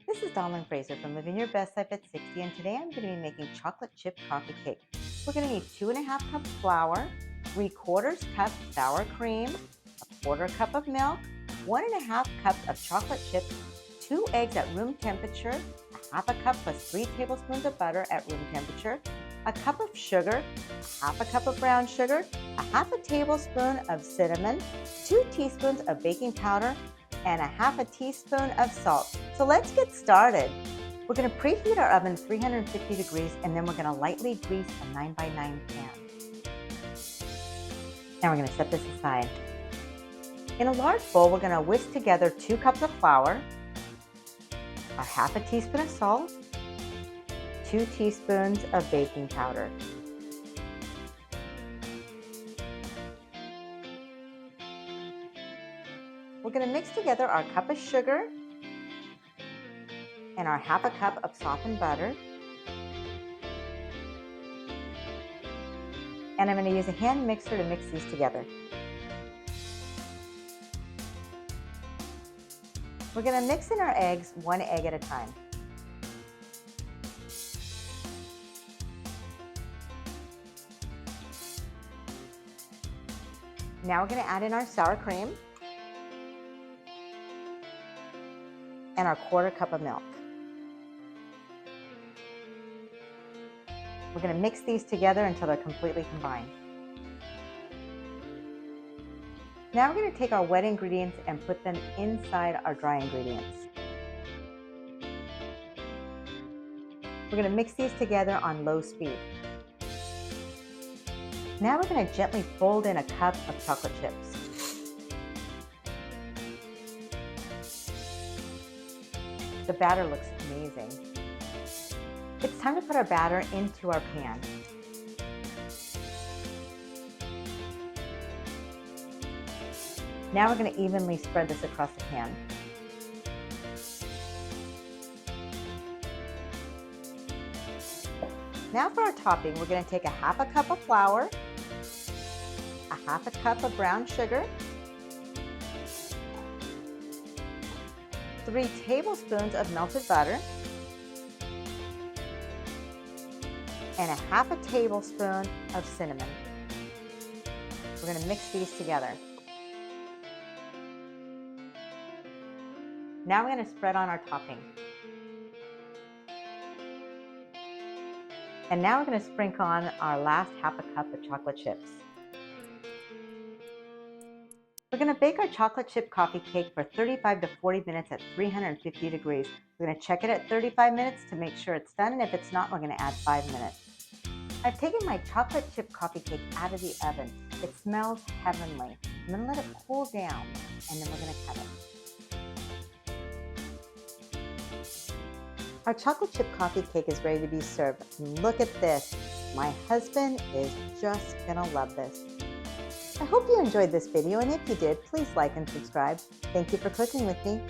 This is Dawn Fraser from Living Your Best Life at 60, and today I'm going to be making chocolate chip coffee cake. We're going to need 2.5 cups flour, 3/4 cup sour cream, 1/4 cup of milk, 1.5 cups of chocolate chips, 2 eggs at room temperature, 1/2 cup plus 3 tablespoons of butter at room temperature, a cup of sugar, 1/2 cup of brown sugar, 1/2 tablespoon of cinnamon, 2 teaspoons of baking powder, and 1/2 teaspoon of salt. So let's get started. We're going to preheat our oven to 350 degrees, and then we're going to lightly grease a 9x9 pan. Now we're going to set this aside. In a large bowl, we're going to whisk together 2 cups of flour, 1/2 teaspoon of salt, 2 teaspoons of baking powder. We're going to mix together our cup of sugar and our 1/2 cup of softened butter. And I'm going to use a hand mixer to mix these together. We're going to mix in our eggs, 1 egg at a time. Now we're going to add in our sour cream and our 1/4 cup of milk. We're going to mix these together until they're completely combined. Now we're going to take our wet ingredients and put them inside our dry ingredients. We're going to mix these together on low speed. Now we're going to gently fold in a cup of chocolate chips. The batter looks amazing. It's time to put our batter into our pan. Now we're going to evenly spread this across the pan. Now for our topping, we're going to take 1/2 cup of flour, 1/2 cup of brown sugar, 3 tablespoons of melted butter, and 1/2 tablespoon of cinnamon. We're going to mix these together. Now we're going to spread on our topping. And now we're going to sprinkle on our last 1/2 cup of chocolate chips. We're going to bake our chocolate chip coffee cake for 35 to 40 minutes at 350 degrees. We're going to check it at 35 minutes to make sure it's done, and if it's not, we're going to add 5 minutes. I've taken my chocolate chip coffee cake out of the oven. It smells heavenly. I'm going to let it cool down, and then we're going to cut it. Our chocolate chip coffee cake is ready to be served. Look at this. My husband is just going to love this. I hope you enjoyed this video, and if you did, please like and subscribe. Thank you for cooking with me.